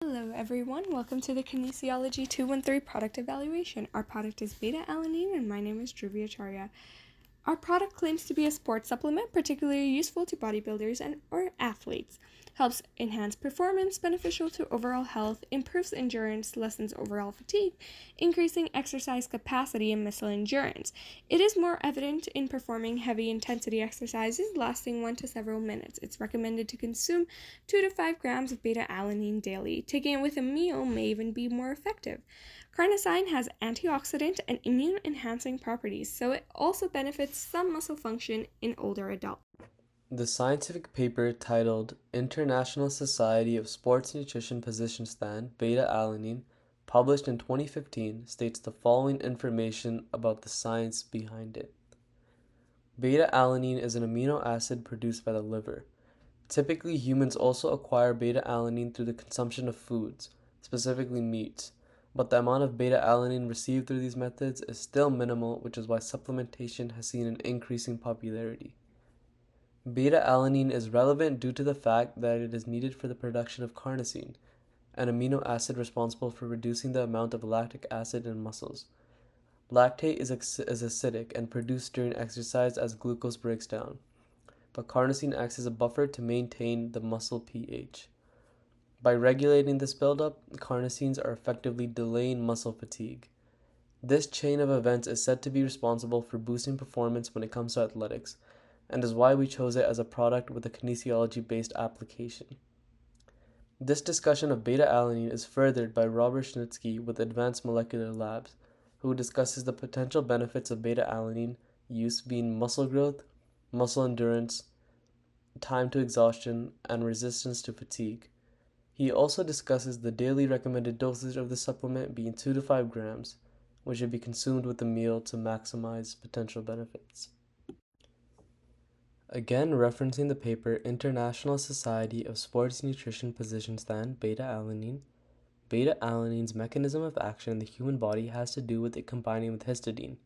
Hello everyone, welcome to the Kinesiology 213 product evaluation. Our product is beta-alanine and my name is Dhruvi Acharya. Our product claims to be a sports supplement particularly useful to bodybuilders and or athletes. Helps enhance performance, beneficial to overall health, improves endurance, lessens overall fatigue, increasing exercise capacity and muscle endurance. It is more evident in performing heavy intensity exercises lasting 1 to several minutes. It's recommended to consume 2 to 5 grams of beta-alanine daily. Taking it with a meal may even be more effective. Carnosine has antioxidant and immune-enhancing properties, so it also benefits some muscle function in older adults. The scientific paper titled International Society of Sports Nutrition Position Stand Beta-Alanine, published in 2015, states the following information about the science behind it. Beta-alanine is an amino acid produced by the liver. Typically, humans also acquire beta-alanine through the consumption of foods, specifically meats, but the amount of beta-alanine received through these methods is still minimal, which is why supplementation has seen an increasing popularity. Beta-alanine is relevant due to the fact that it is needed for the production of carnosine, an amino acid responsible for reducing the amount of lactic acid in muscles. Lactate is acidic and produced during exercise as glucose breaks down, but carnosine acts as a buffer to maintain the muscle pH. By regulating this buildup, carnosines are effectively delaying muscle fatigue. This chain of events is said to be responsible for boosting performance when it comes to athletics, and is why we chose it as a product with a kinesiology-based application. This discussion of beta-alanine is furthered by Robert Schnitsky with Advanced Molecular Labs, who discusses the potential benefits of beta-alanine use being muscle growth, muscle endurance, time to exhaustion, and resistance to fatigue. He also discusses the daily recommended dosage of the supplement being 2 to 5 grams, which should be consumed with a meal to maximize potential benefits. Again, referencing the paper International Society of Sports Nutrition Position Stand Beta-Alanine, beta-alanine's mechanism of action in the human body has to do with it combining with histidine,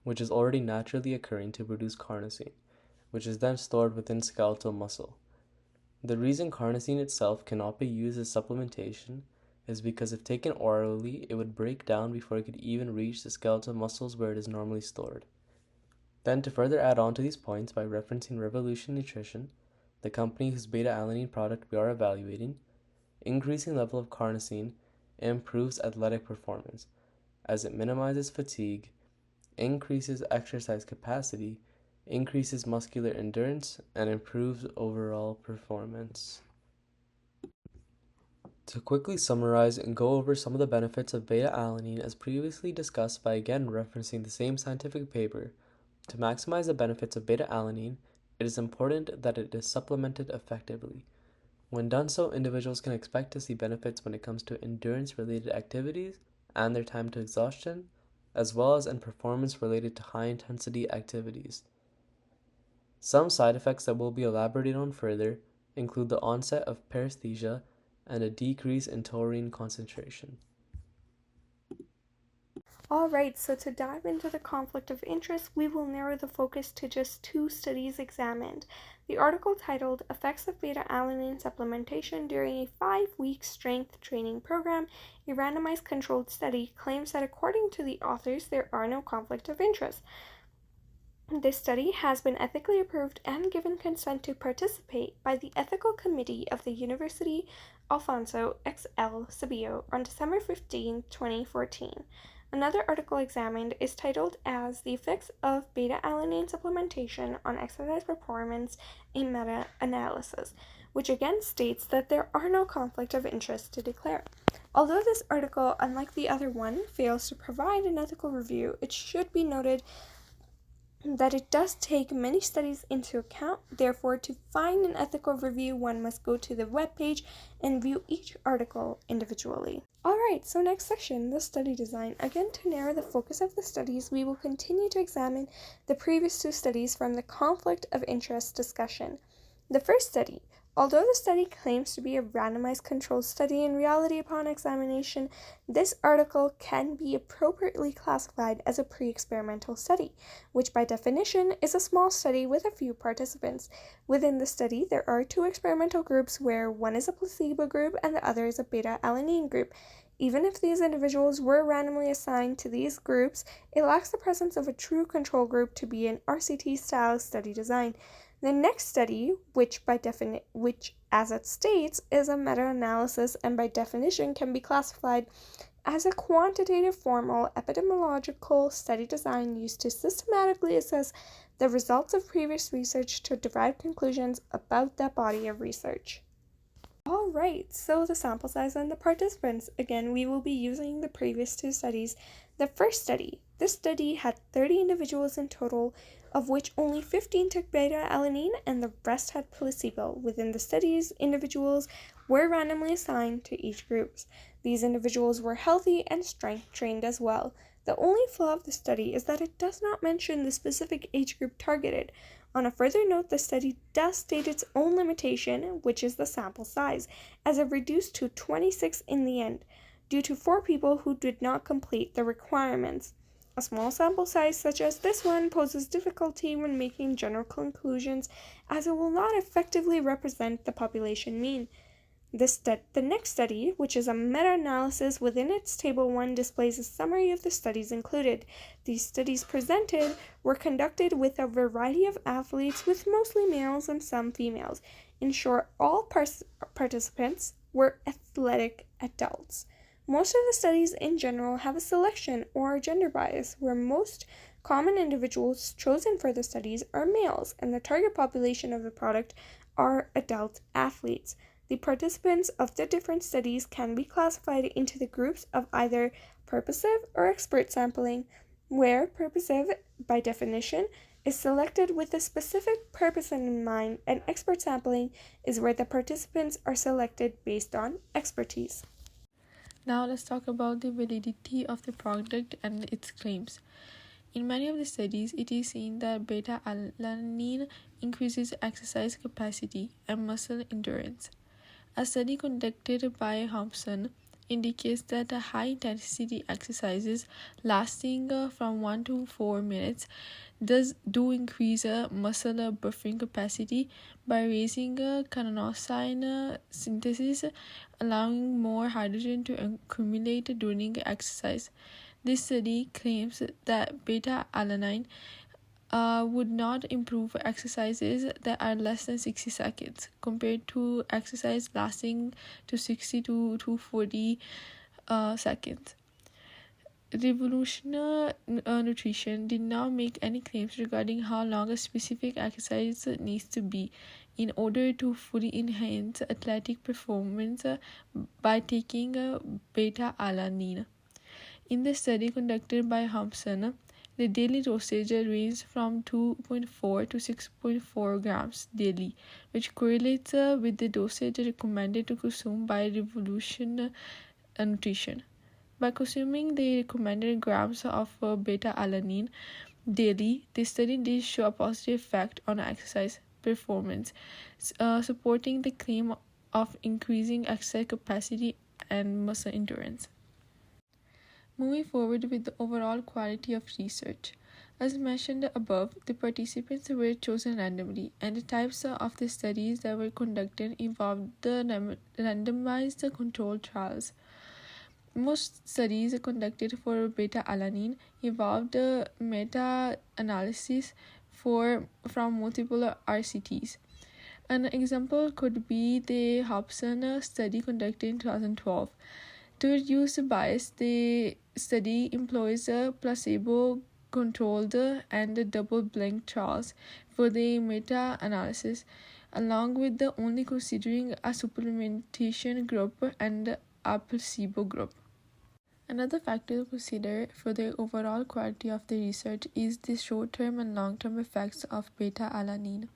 which is already naturally occurring to produce carnosine, which is then stored within skeletal muscle. The reason carnosine itself cannot be used as supplementation is because if taken orally, it would break down before it could even reach the skeletal muscles where it is normally stored. Then, to further add on to these points by referencing Revolution Nutrition, the company whose beta-alanine product we are evaluating, increasing level of carnosine improves athletic performance, as it minimizes fatigue, increases exercise capacity, increases muscular endurance, and improves overall performance. To quickly summarize and go over some of the benefits of beta-alanine as previously discussed by again referencing the same scientific paper, to maximize the benefits of beta-alanine, it is important that it is supplemented effectively. When done so, individuals can expect to see benefits when it comes to endurance-related activities and their time to exhaustion, as well as in performance related to high-intensity activities. Some side effects that will be elaborated on further include the onset of paresthesia and a decrease in taurine concentration. Alright, so to dive into the conflict of interest, we will narrow the focus to just 2 studies examined. The article titled Effects of Beta-Alanine Supplementation During a 5-Week Strength Training Program, a randomized controlled study, claims that according to the authors, there are no conflict of interest. This study has been ethically approved and given consent to participate by the Ethical Committee of the University Alfonso X. L. Sabio on December 15, 2014. Another article examined is titled as The Effects of Beta-Alanine Supplementation on Exercise Performance, a Meta-Analysis, which again states that there are no conflict of interest to declare. Although this article, unlike the other one, fails to provide an ethical review, it should be noted that it does take many studies into account. Therefore, to find an ethical review, one must go to the webpage and view each article individually. Alright, so next section, the study design. Again, to narrow the focus of the studies, we will continue to examine the previous 2 studies from the conflict of interest discussion. The first study, Although the study claims to be a randomized controlled study, in reality, upon examination, this article can be appropriately classified as a pre-experimental study, which by definition is a small study with a few participants. Within the study, there are two experimental groups where one is a placebo group and the other is a beta-alanine group. Even if these individuals were randomly assigned to these groups, it lacks the presence of a true control group to be an RCT-style study design. The next study, which as it states, is a meta-analysis and by definition can be classified as a quantitative formal epidemiological study design used to systematically assess the results of previous research to derive conclusions about that body of research. Alright, so the sample size and the participants. Again, we will be using the previous two studies. The first study. This study had 30 individuals in total, of which only 15 took beta-alanine and the rest had placebo. Within the studies, individuals were randomly assigned to each group. These individuals were healthy and strength trained as well. The only flaw of the study is that it does not mention the specific age group targeted. On a further note, the study does state its own limitation, which is the sample size, as it reduced to 26 in the end, due to 4 people who did not complete the requirements. A small sample size such as this one poses difficulty when making general conclusions, as it will not effectively represent the population mean. The next study, which is a meta-analysis within its Table 1, displays a summary of the studies included. These studies presented were conducted with a variety of athletes, with mostly males and some females. In short, all participants were athletic adults. Most of the studies in general have a selection or a gender bias, where most common individuals chosen for the studies are males, and the target population of the product are adult athletes. The participants of the different studies can be classified into the groups of either purposive or expert sampling, where purposive, by definition, is selected with a specific purpose in mind, and expert sampling is where the participants are selected based on expertise. Now let's talk about the validity of the product and its claims. In many of the studies, it is seen that beta-alanine increases exercise capacity and muscle endurance. A study conducted by Thompson indicates that high-intensity exercises lasting from 1 to 4 minutes do increase muscle buffering capacity by raising carnosine synthesis, allowing more hydrogen to accumulate during exercise. This study claims that beta-alanine would not improve exercises that are less than 60 seconds compared to exercise lasting to 60 to 40 seconds. Revolutionary Nutrition did not make any claims regarding how long a specific exercise needs to be in order to fully enhance athletic performance by taking beta-alanine. In the study conducted by Thompson, the daily dosage ranged from 2.4 to 6.4 grams daily, which correlates with the dosage recommended to consume by Revolution Nutrition. By consuming the recommended grams of beta-alanine daily, the study did show a positive effect on exercise performance, supporting the claim of increasing exercise capacity and muscle endurance. Moving forward with the overall quality of research. As mentioned above, the participants were chosen randomly, and the types of the studies that were conducted involved the randomized controlled trials. Most studies conducted for beta-alanine involved meta-analysis from multiple RCTs. An example could be the Hobson study conducted in 2012. To reduce bias, the study employs a placebo-controlled and double-blind trials for the meta-analysis, along with the only considering a supplementation group and a placebo group. Another factor to consider for the overall quality of the research is the short-term and long-term effects of beta-alanine.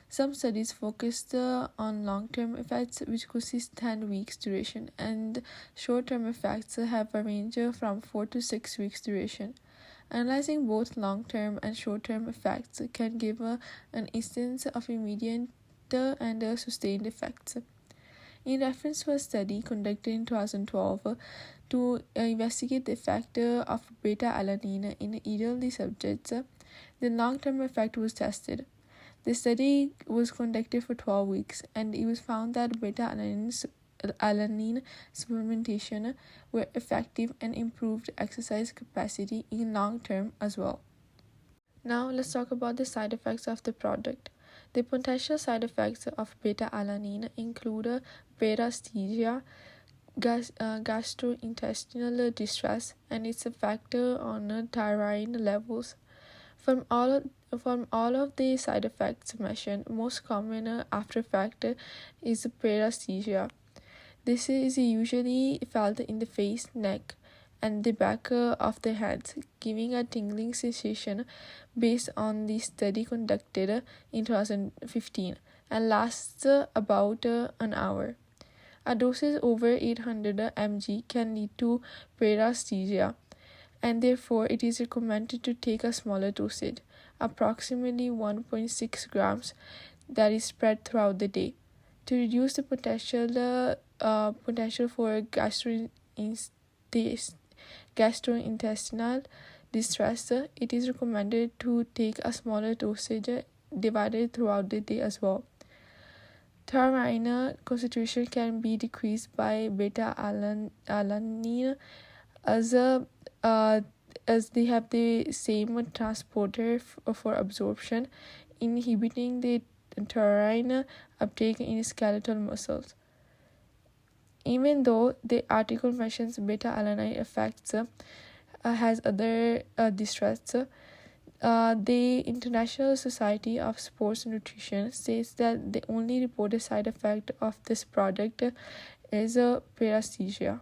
Some studies focused on long-term effects, which consist 10 weeks duration, and short-term effects have a range from 4 to 6 weeks duration. Analyzing both long-term and short-term effects can give an instance of immediate and sustained effects. In reference to a study conducted in 2012 to investigate the effect of beta-alanine in elderly subjects, the long-term effect was tested. The study was conducted for 12 weeks, and it was found that beta-alanine supplementation were effective and improved exercise capacity in long term as well. Now let's talk about the side effects of the product. The potential side effects of beta-alanine include paresthesia, gastrointestinal distress, and its effect on thyroid levels. From all of the side effects mentioned, most common after effect is paresthesia. This is usually felt in the face, neck, and the back of the hands, giving a tingling sensation based on the study conducted in 2015 and lasts about an hour. A dosage over 800 mg can lead to paresthesia, and therefore it is recommended to take a smaller dosage, approximately 1.6 grams, that is spread throughout the day. To reduce the potential for gastrointestinal distress, it is recommended to take a smaller dosage divided throughout the day as well. Thyroid concentration can be decreased by beta-alanine as they have the same transporter for absorption, inhibiting the taurine uptake in skeletal muscles. Even though the article mentions beta-alanine effects has other distress, the International Society of Sports Nutrition states that the only reported side effect of this product is paresthesia.